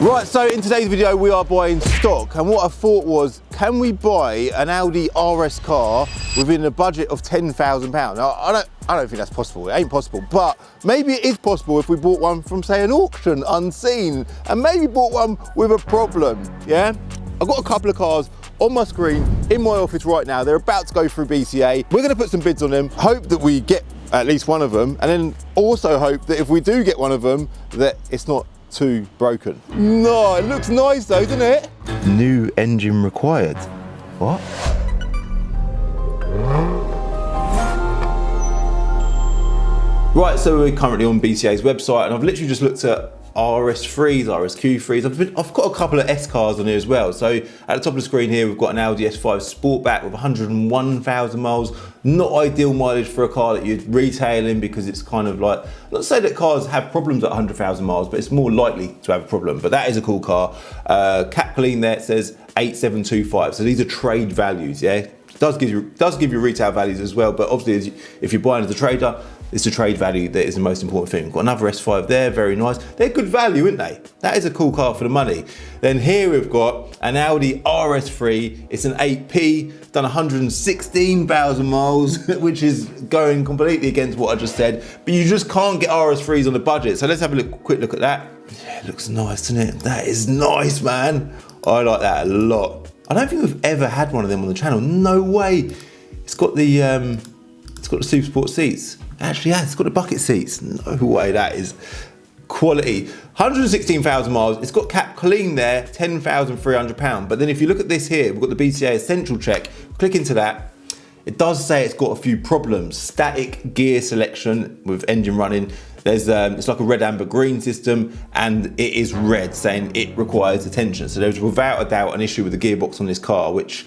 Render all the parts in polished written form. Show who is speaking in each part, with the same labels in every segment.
Speaker 1: Right, so in today's video we are buying stock, and what I thought was, can we buy an Audi RS car within a budget of £10,000? Now, I don't think that's possible. It ain't possible, but maybe it is possible if we bought one from, say, an auction unseen, and maybe bought one with a problem. Yeah, I've got a couple of cars on my screen in my office right now. They're about to go through BCA. We're going to put some bids on them, hope that we get at least one of them, and then also hope that if we do get one of them, that it's not too broken. No, it looks nice though, doesn't it? New engine required. What? Right, so we're currently on BCA's website, and I've literally just looked at Rsq3s, Rsq3s. I've got a couple of S cars on here as well. So at the top of the screen here, we've got an Audi S5 Sportback with 101,000 miles. Not ideal mileage for a car that you're retailing, because it's kind of like, not to say that cars have problems at 100,000 miles, but it's more likely to have a problem. But that is a cool car. Cap clean there, it says 8725. So these are trade values, yeah? It does give you retail values as well, but obviously if you're buying as a trader, it's the trade value that is the most important thing. Got another S5 there, very nice. They're good value, aren't they? That is a cool car for the money. Then here we've got an Audi Rsq3. It's an 8P, done 116,000 miles, which is going completely against what I just said. But you just can't get Rsq3s on the budget. So let's have a quick look at that. Yeah, it looks nice, doesn't it? That is nice, man. I like that a lot. I don't think we've ever had one of them on the channel. No way. It's got the Super Sport seats. Actually, yeah, it's got the bucket seats. No way, that is quality. 116,000 miles. It's got cap clean there, £10,300. But then if you look at this here, we've got the BCA Essential Check. Click into that. It does say it's got a few problems. Static gear selection with engine running. There's it's like a red, amber, green system, and it is red, saying it requires attention. So there's without a doubt an issue with the gearbox on this car, which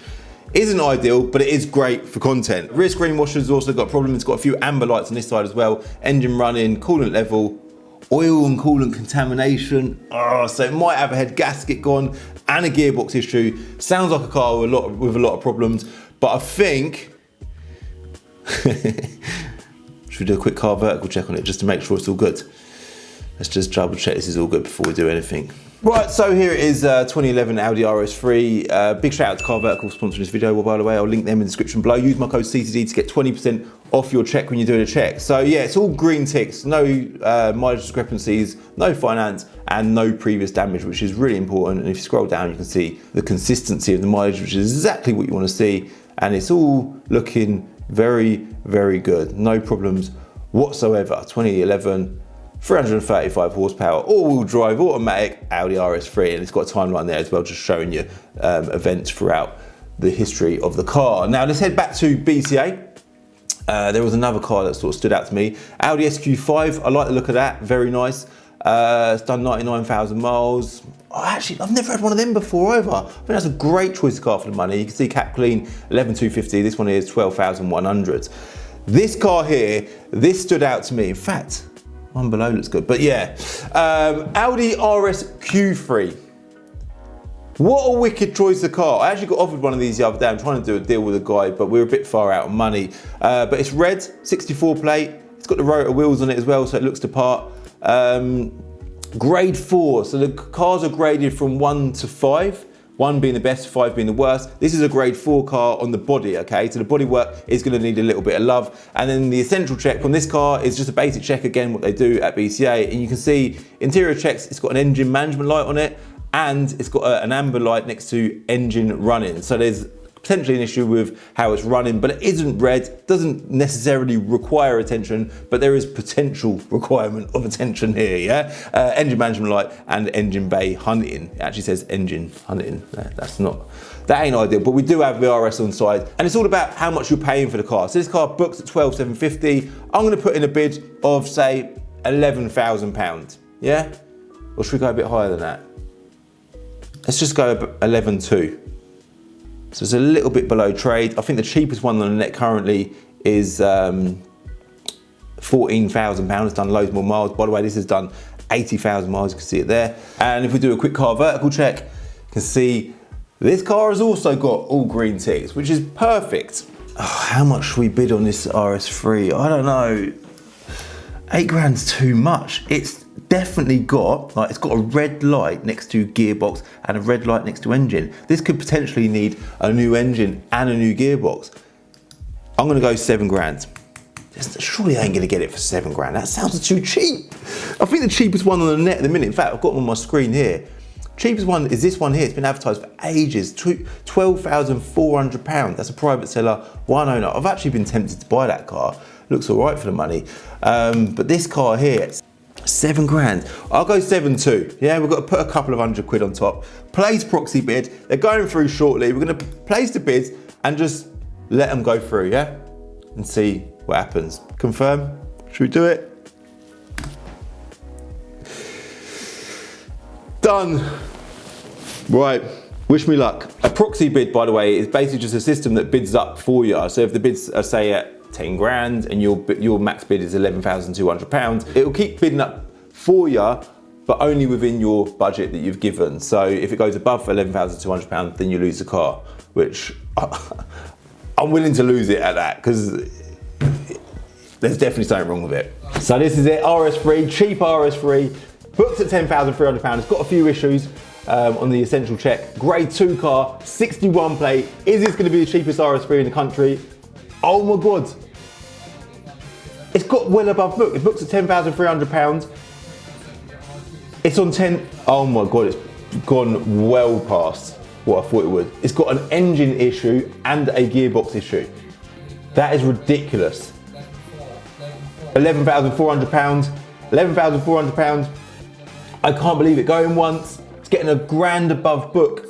Speaker 1: isn't ideal, but it is great for content. Rear screen washer's also got a problem. It's got a few amber lights on this side as well. Engine running, coolant level, oil and coolant contamination. Oh, so it might have a head gasket gone and a gearbox issue. Sounds like a car with a lot of problems, but I think should we do a quick car vertical check on it just to make sure it's all good? Let's just double check this is all good before we do anything. Right, so here it is, 2011 Audi Rsq3. Big shout out to Car Vertical for sponsoring this video. Well, by the way, I'll link them in the description below. Use my code CCD to get 20% off your check when you're doing a check. So yeah, it's all green ticks, no mileage discrepancies, no finance, and no previous damage, which is really important. And if you scroll down, you can see the consistency of the mileage, which is exactly what you want to see. And it's all looking very, very good. No problems whatsoever. 2011. 335 horsepower, all-wheel drive, automatic Audi Rsq3, and it's got a timeline there as well, just showing you events throughout the history of the car. Now let's head back to BCA. There was another car that sort of stood out to me. Audi Rsq3, I like the look of that, very nice. It's done 99,000 miles. Oh, actually, I've never had one of them before either. I think that's a great choice of car for the money. You can see cap clean, 11,250. This one here is 12,100. This car here, this stood out to me. In fact, one below looks good, but yeah. Audi Rsq3. What a wicked choice of car. I actually got offered one of these the other day. I'm trying to do a deal with a guy, but we were a bit far out of money. But it's red, 64 plate. It's got the rotor wheels on it as well, so it looks the part. Grade 4, so the cars are graded from 1 to 5. 1 being the best, 5 being the worst. This is a grade 4 car on the body, okay? So the bodywork is gonna need a little bit of love. And then the essential check on this car is just a basic check, again, what they do at BCA. And you can see interior checks, it's got an engine management light on it, and it's got an amber light next to engine running. So there's potentially an issue with how it's running, but it isn't red, doesn't necessarily require attention, but there is potential requirement of attention here, yeah? Engine management light and engine bay hunting. It actually says engine hunting. That ain't ideal, but we do have VRS on side, and it's all about how much you're paying for the car. So this car books at 12,750. I'm gonna put in a bid of, say, £11,000, yeah? Or should we go a bit higher than that? Let's just go 11,200. So it's a little bit below trade. I think the cheapest one on the net currently is £14,000. It's done loads more miles. By the way, this has done 80,000 miles. You can see it there. And if we do a quick car vertical check, you can see this car has also got all green ticks, which is perfect. Oh, how much should we bid on this Rsq3? I don't know. 8 grand's too much. It's definitely got, like, it's got a red light next to gearbox and a red light next to engine. This could potentially need a new engine and a new gearbox. I'm gonna go 7 grand. Surely I ain't gonna get it for 7 grand. That sounds too cheap. I think the cheapest one on the net at the minute, in fact, I've got them on my screen here. Cheapest one is this one here. It's been advertised for ages, £12,400. That's a private seller, one owner. I've actually been tempted to buy that car. Looks all right for the money. But this car here, 7 grand. I'll go 7.2. Yeah, we've got to put a couple of £100 on top. Place proxy bid. They're going through shortly. We're gonna place the bids and just let them go through, yeah? And see what happens. Confirm? Should we do it? Done. Right, wish me luck. A proxy bid, by the way, is basically just a system that bids up for you. So if the bids are, say, at 10 grand and your max bid is £11,200, it will keep bidding up for you, but only within your budget that you've given. So if it goes above £11,200, then you lose the car, which I'm willing to lose it at that, because there's definitely something wrong with it. So this is it, RS3, cheap RS3, booked at £10,300. It's got a few issues on the essential check. Grade 2 car, 61 plate. Is this going to be the cheapest RS3 in the country? Oh my God. It's got well above book. It books at £10,300. It's on 10. Oh my God, it's gone well past what I thought it would. It's got an engine issue and a gearbox issue. That is ridiculous. £11,400. £11,400. I can't believe it. Going once, it's getting a grand above book.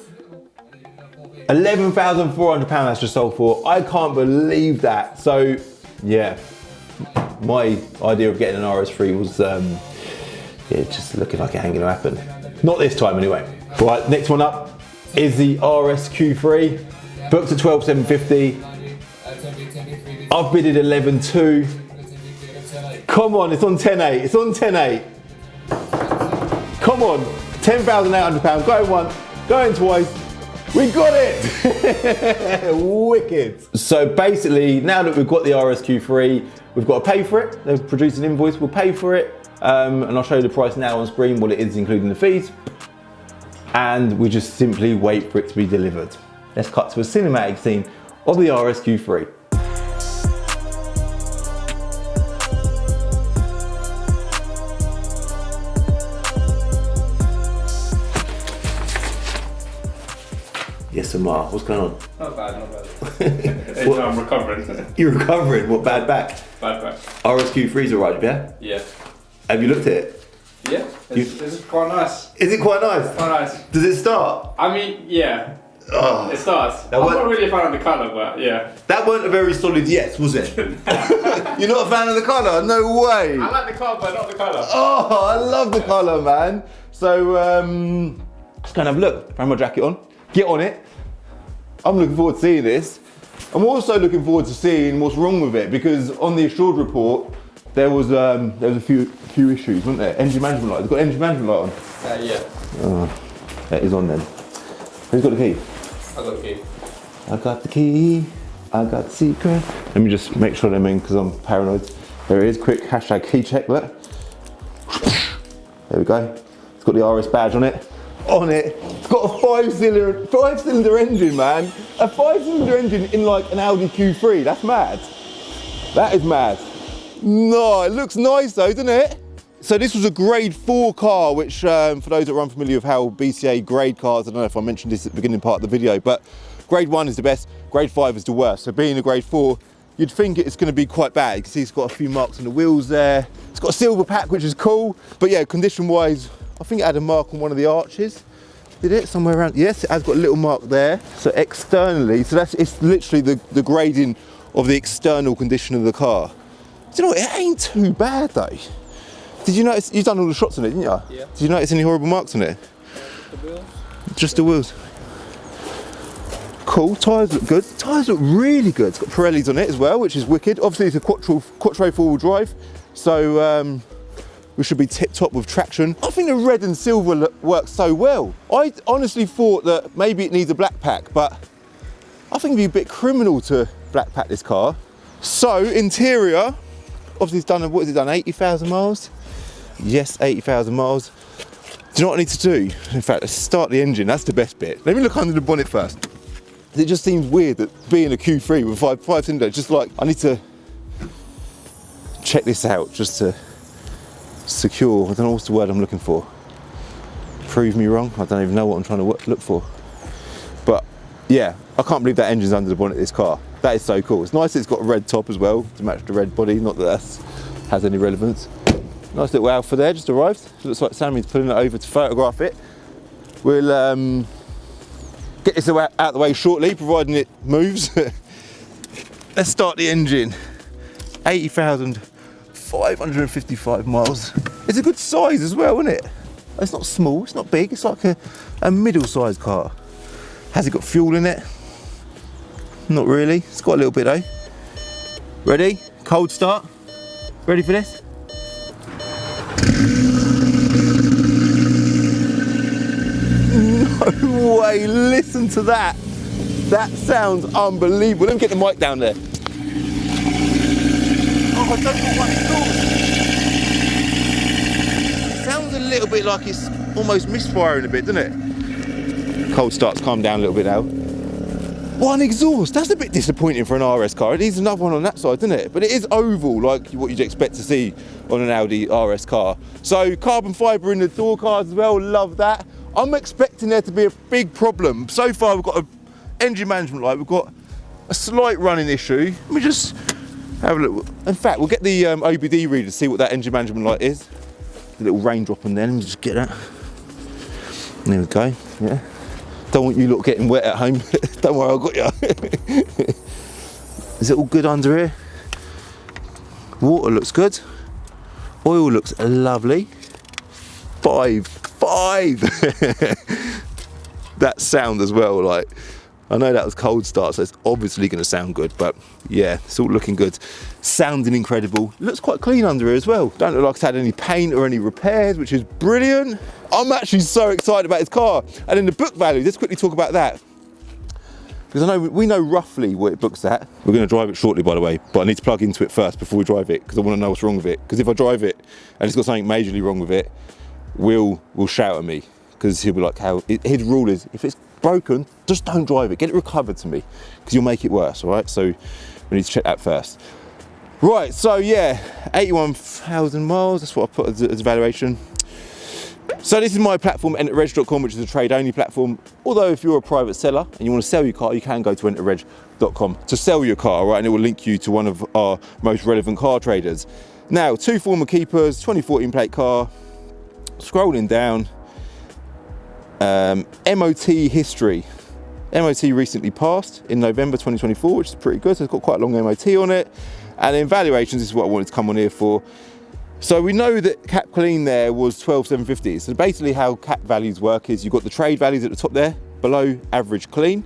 Speaker 1: £11,400 that's just sold for. I can't believe that. So, yeah, my idea of getting an RS3 was, just looking like it ain't gonna happen. Not this time anyway. Right, next one up is the Rsq3. Booked at 12,750. I've bidded 11.2. Come on, it's on 10.8. It's on 10.8. Come on, £10,800. Going once, going twice. We got it! Wicked. So basically, now that we've got the Rsq3, we've got to pay for it. They've produced an invoice, we'll pay for it. And I'll show you the price now on screen, what it is, including the fees. And we just simply wait for it to be delivered. Let's cut to a cinematic scene of the Rsq3. Yes, Amar, what's going on?
Speaker 2: Not bad, not bad. I'm recovering.
Speaker 1: You're recovering? What, bad back?
Speaker 2: Bad back.
Speaker 1: Rsq3's alright, yeah?
Speaker 2: Yeah.
Speaker 1: Have you looked at it?
Speaker 2: Yeah, it's quite nice.
Speaker 1: Is it quite nice?
Speaker 2: Quite nice.
Speaker 1: Does it start?
Speaker 2: I mean, yeah.
Speaker 1: Oh,
Speaker 2: it starts. I'm not really a fan of the colour, but yeah.
Speaker 1: That weren't a very solid yes, was it? You're not a fan of the colour? No way.
Speaker 2: I like the car, but not the colour.
Speaker 1: Oh, I love the colour, man. So, let's go and have a look. Throw my jacket on. Get on it. I'm looking forward to seeing this. I'm also looking forward to seeing what's wrong with it, because on the assured report, there was a few issues, wasn't there? Engine management light. It's got engine management light on.
Speaker 2: Yeah.
Speaker 1: Oh, that is on then. Who's got the key?
Speaker 2: I got the key.
Speaker 1: I got the key. I got the secret. Let me just make sure they're in, because I'm paranoid. There it is. Quick hashtag key check that. There we go. It's got the RS badge on it. It's got a five-cylinder engine, man. A 5-cylinder engine in like an Audi Q3. That's mad. That is mad. No, it looks nice though, doesn't it? So this was a grade 4 car, which for those that are unfamiliar with how BCA grade cars, I don't know if I mentioned this at the beginning part of the video, but grade 1 is the best, grade 5 is the worst. So being a grade 4, you'd think it's going to be quite bad. You can see it's got a few marks on the wheels there. It's got a silver pack, which is cool. But yeah, condition-wise, I think it had a mark on one of the arches. Did it? Somewhere around? Yes, it has got a little mark there. So externally, it's literally the grading of the external condition of the car. Do you know what? It ain't too bad though. Did you notice, you've done all the shots on it, didn't you? Yeah. Did you notice any horrible marks on it?
Speaker 2: The wheels.
Speaker 1: Just the wheels. Cool, tyres look good. Tyres look really good. It's got Pirellis on it as well, which is wicked. Obviously it's a quattro four-wheel drive, so we should be tip-top with traction. I think the red and silver works so well. I honestly thought that maybe it needs a black pack, but I think it'd be a bit criminal to black pack this car. So, interior, obviously it's done, what has it done, 80,000 miles? Yes, 80,000 miles. Do you know what I need to do? In fact, let's start the engine. That's the best bit. Let me look under the bonnet first. It just seems weird that being a Q3 with five cylinders, just like, I need to check this out just to secure, I don't know what's the word I'm looking for. Prove me wrong. I don't even know what I'm trying to look for. But yeah, I can't believe that engine's under the bonnet of this car. That is so cool. It's nice that it's got a red top as well to match the red body. Not that that has any relevance. Nice little Alpha there, just arrived. Looks like Sammy's pulling it over to photograph it. We'll get this out of the way shortly, providing it moves. Let's start the engine. 80,555 miles. It's a good size as well, isn't it? It's not small, it's not big, it's like a middle-sized car. Has it got fuel in it? Not really, it's got a little bit though. Ready? Cold start. Ready for this? No way, listen to that. That sounds unbelievable. Let me get the mic down there. Oh, I don't know what it's called. It sounds a little bit like it's almost misfiring a bit, doesn't it? Cold start's calmed down a little bit now. One exhaust, that's a bit disappointing for an RS car. It needs another one on that side, doesn't it? But it is oval, like what you'd expect to see on an Audi RS car. So carbon fibre in the door cards as well, love that. I'm expecting there to be a big problem. So far we've got an engine management light, we've got a slight running issue. Let me just have a look. In fact, we'll get the OBD reader to see what that engine management light is. The little raindrop on there, let me just get that. There we go, yeah. Don't want you lot getting wet at home. Don't worry, I've got you. Is it all good under here? Water looks good. Oil looks lovely. Five. That sound as well, like, I know that was cold start, so it's obviously going to sound good, but yeah, it's all looking good. Sounding incredible. Looks quite clean under here as well. Don't look like it's had any paint or any repairs, which is brilliant. I'm actually so excited about this car. And then the book value, let's quickly talk about that. Because I know we know roughly what it books at. We're going to drive it shortly, by the way, but I need to plug into it first before we drive it, because I want to know what's wrong with it. Because if I drive it and it's got something majorly wrong with it, Will shout at me, because he'll be like, his rule is, if it's broken, just don't drive it, get it recovered to me, because you'll make it worse, all right? So we need to check that first. Right, so yeah, 81,000 miles, that's what I put as valuation. So this is my platform, enterreg.com, which is a trade-only platform. Although if you're a private seller and you want to sell your car, you can go to enterreg.com to sell your car, right? And it will link you to one of our most relevant car traders. Now, 2 former keepers, 2014 plate car. Scrolling down, MOT history. MOT recently passed in November 2024, which is pretty good. So it's got quite a long MOT on it. And then valuations, this is what I wanted to come on here for. So we know that cap clean there was 12,750. So basically how cap values work is you've got the trade values at the top there, below average clean.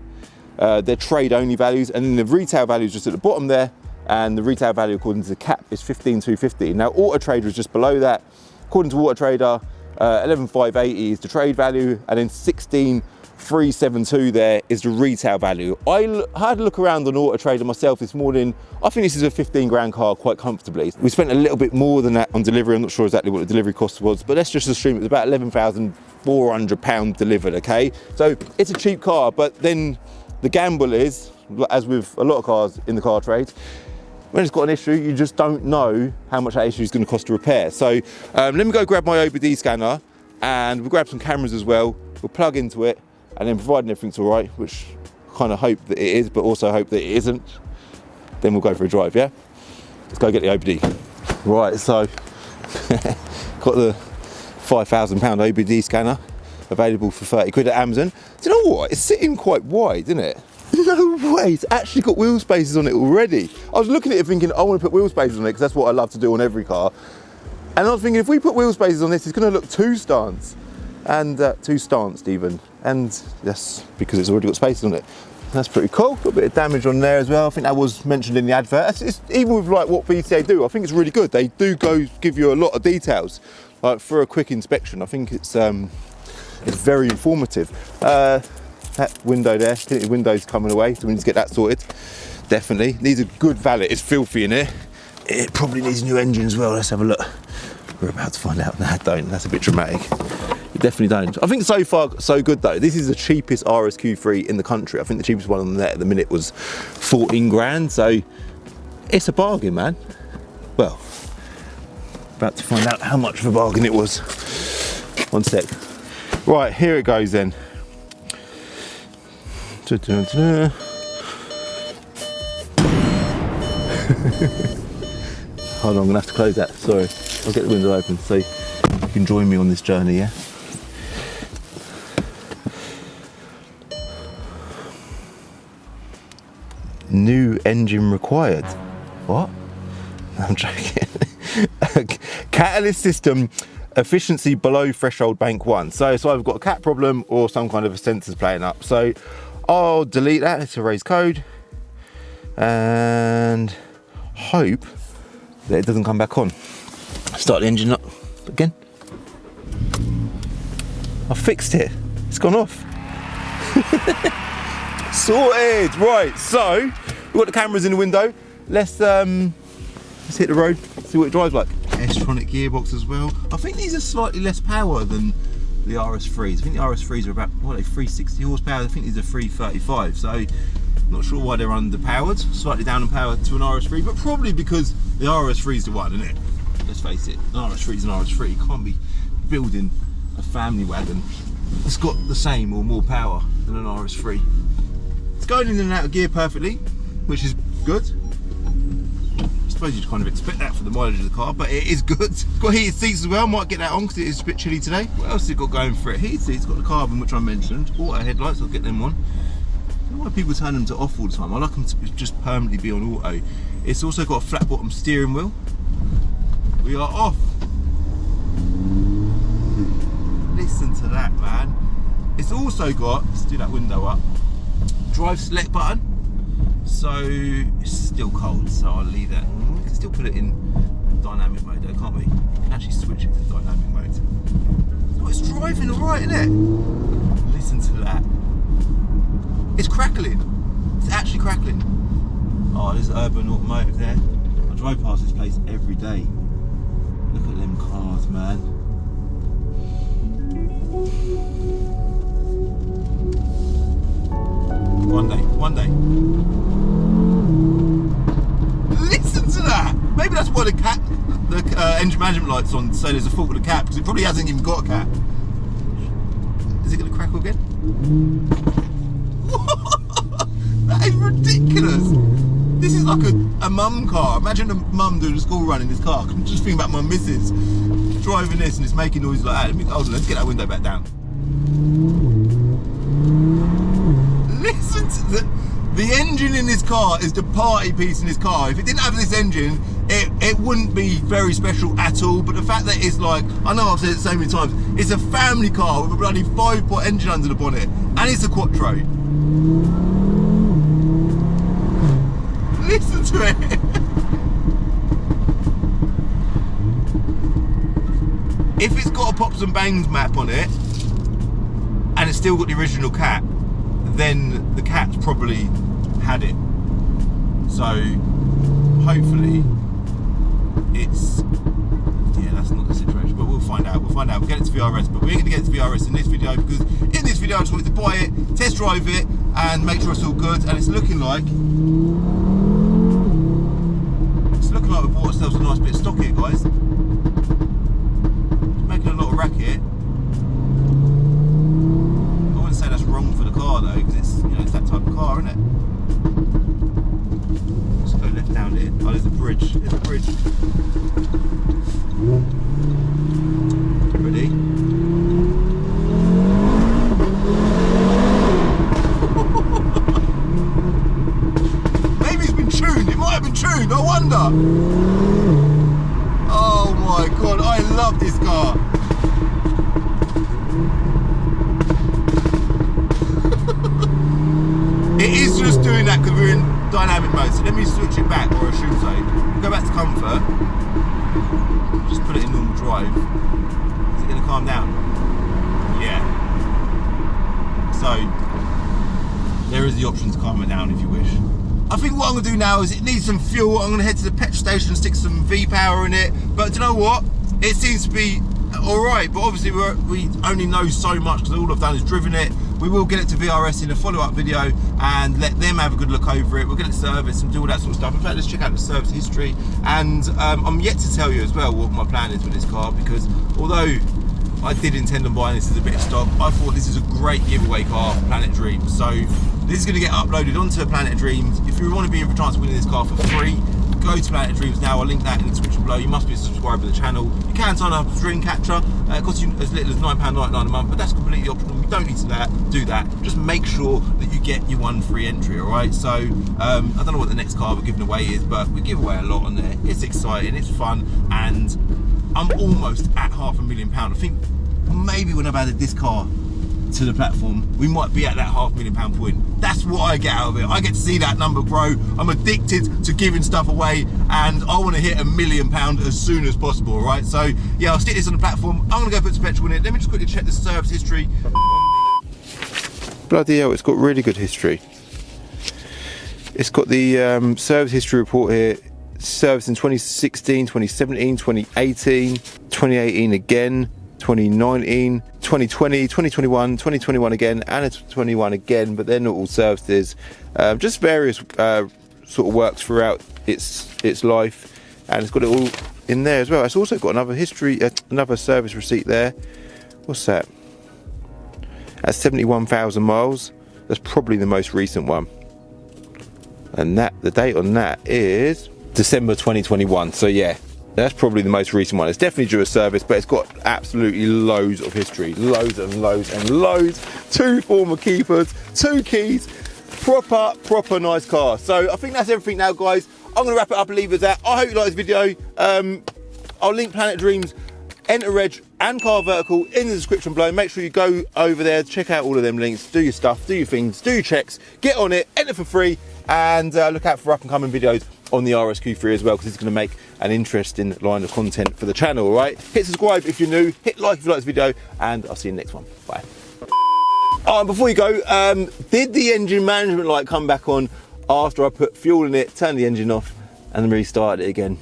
Speaker 1: They're trade only values, and then the retail value is just at the bottom there, and the retail value according to the cap is 15,250. Now Auto Trader is just below that. According to Auto Trader, 11,580 is the trade value, and then 16,372 there is the retail value. I had a look around on Auto Trader myself this morning. I think this is a 15 grand car quite comfortably. We spent a little bit more than that on delivery. I'm not sure exactly what the delivery cost was, but let's just assume it was about £11,400 delivered, okay? So it's a cheap car, but then the gamble is, as with a lot of cars in the car trade, when it's got an issue, you just don't know how much that issue is going to cost to repair. So let me go grab my OBD scanner, and we'll grab some cameras as well. We'll plug into it, and then providing everything's all right, which I kind of hope that it is, but also hope that it isn't, then we'll go for a drive, yeah? Let's go get the OBD. Right, so got the £5,000 OBD scanner available for 30 quid at Amazon. Do you know what? It's sitting quite wide, isn't it? No way, it's actually got wheel spaces on it already. I was looking at it thinking, I want to put wheel spaces on it because that's what I love to do on every car. And I was thinking, if we put wheel spaces on this, it's going to look too stanced. And too stanced even. And that's because it's already got spaces on it. That's pretty cool. Got a bit of damage on there as well. I think that was mentioned in the advert. It's, even with like what BCA do, I think it's really good. They do give you a lot of details, like for a quick inspection. I think it's very informative. That window there, tinted window's coming away, so we need to get that sorted. Definitely. Needs a good valet. It's filthy in here. It probably needs a new engine as well. Let's have a look. We're about to find out. No, don't. That's a bit dramatic. You definitely don't. I think so far, so good though. This is the cheapest Rsq3 in the country. I think the cheapest one on the net at the minute was 14 grand. So it's a bargain, man. Well, about to find out how much of a bargain it was. One sec. Right, here it goes then. Da-da-da. Hold on, I'm gonna have to close that. Sorry, I'll get the window open so you can join me on this journey, yeah? New engine required. What? I'm joking. Catalyst system efficiency below threshold bank 1. So I've got a cat problem or some kind of a sensors playing up. So I'll delete that. Let's erase code and hope that it doesn't come back on. Start the engine up again. I fixed it. It's gone off. Sorted. Right. So we've got the cameras in the window. Let's hit the road. See what it drives like. S-tronic gearbox as well. I think these are slightly less power than the Rs3s. I think the Rs3s are about, what are they, 360 horsepower. I think these are 335. So not sure why they're underpowered. Slightly down in power to an Rs3, but probably because the Rs3 is the one, isn't it? Let's face it, an Rs3 is an Rs3. You can't be building a family wagon that's got the same or more power than an Rs3. It's going in and out of gear perfectly, which is good. I suppose you'd kind of expect that for the mileage of the car, but it is good. It's got heated seats as well. Might get that on because it is a bit chilly today. What else has it got going for it? Heated seats, got the carbon, which I mentioned. Auto headlights, I'll get them on. I don't know why people turn them to off all the time. I like them to just permanently be on auto. It's also got a flat bottom steering wheel. We are off. Listen to that, man. It's also got, let's do that window up, drive select button. So it's still cold, so I'll leave that. We can still put it in dynamic mode though, can't we? We can actually switch it to dynamic mode. So it's driving alright, isn't it? Listen to that. It's crackling. It's actually crackling. Oh, there's Urban Automotive there. I drive past this place every day. Look at them cars, man. One day. Listen to that! Maybe that's why the engine management light's on, so there's a fault with the cat, because it probably hasn't even got a cat. Is it going to crackle again? That is ridiculous! This is like a mum car. Imagine a mum doing a school run in this car. I'm just thinking about my missus driving this and it's making noises like that. Hold on, let's get that window back down. Listen to the engine in this car is the party piece in this car. If it didn't have this engine, it wouldn't be very special at all. But the fact that it's like, I know I've said it so many times, it's a family car with a bloody 5-pot engine under the bonnet, and it's a quattro. Listen to it. If it's got a Pops and Bangs map on it, and it's still got the original cat, then the cat's probably had it. So hopefully it's, yeah, that's not the situation, but we'll find out. We'll get it to VRS, but we ain't gonna get it to VRS in this video, because in this video I just wanted to buy it, test drive it, and make sure it's all good. And it's looking like we bought ourselves a nice bit of stock here, guys. Making a lot of racket. I wouldn't say that's wrong for the car though, because it's, you know, it's that type of car, isn't it? Let's go left down here. Oh, there's a bridge. There's a bridge. Ready? Maybe it's been tuned. It might have been tuned. I wonder. Oh my god, I love this car. It is just doing that because we're in dynamic mode, so let me switch it back, or I should say. Go back to comfort, just put it in normal drive. Is it going to calm down? Yeah. So, there is the option to calm it down if you wish. I think what I'm going to do now is, it needs some fuel. I'm going to head to the petrol station and stick some V-Power in it, but do you know what? it seems to be all right, but obviously we only know so much because all I've done is driven it. We will get it to VRS in a follow-up video and let them have a good look over it. We'll get it serviced and do all that sort of stuff. In fact, let's check out the service history. And I'm yet to tell you as well what my plan is with this car, because although I did intend on buying this as a bit of stock, I thought this is a great giveaway car for Planet Dreams. So this is going to get uploaded onto Planet Dreams. If you want to be in for a chance of winning this car for free, go to Planet Dreams now. I'll link that in the description below. You must be a subscriber to the channel. You can sign up as a dream catcher. It costs you as little as £9.99 a month, but that's completely optional. You don't need to do that. Just make sure that you get your one free entry, all right? So I don't know what the next car we're giving away is, but we give away a lot on there. It's exciting, it's fun, and I'm almost at £500,000. I think maybe when I've added this car to the platform, we might be at that £500,000 point. That's what I get out of it. I get to see that number grow. I'm addicted to giving stuff away, and I want to hit £1 million as soon as possible, all right? So yeah, I'll stick this on the platform. I'm gonna go put some petrol in it. Let me just quickly check the service history. Bloody hell, it's got really good history. It's got the service history report here. Service in 2016, 2017, 2018, 2018 again, 2019, 2020, 2021, 2021 again, and it's 21 again, but they're not all services. Just various sort of works throughout its life, and it's got it all in there as well. It's also got another history, another service receipt there. What's that? That's 71,000 miles. That's probably the most recent one, and the date on that is December 2021. So yeah, that's probably the most recent one. It's definitely due a service, but it's got absolutely loads of history. Loads and loads and loads. 2 former keepers, 2 keys. Proper nice car. So I think that's everything now, guys. I'm going to wrap it up and leave it at that. I hope you like this video. I'll link Planet Dreams, Enter Reg and Car Vertical in the description below. Make sure you go over there, check out all of them links, do your stuff, do your things, do your checks, get on it, enter for free, and look out for up and coming videos on the Rsq3 as well, because it's going to make an interesting line of content for the channel, all right? Hit subscribe if you're new, hit like if you like this video, and I'll see you in the next one. Bye. Oh, and before you go, did the engine management light come back on after I put fuel in it, turned the engine off, and then restarted it again?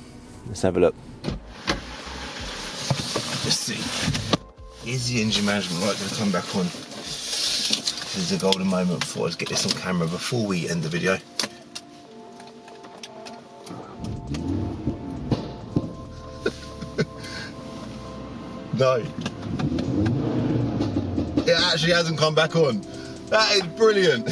Speaker 1: Let's have a look. Let's see. Is the engine management light going to come back on? This is a golden moment before I get this on camera before we end the video. No. It actually hasn't come back on. That is brilliant.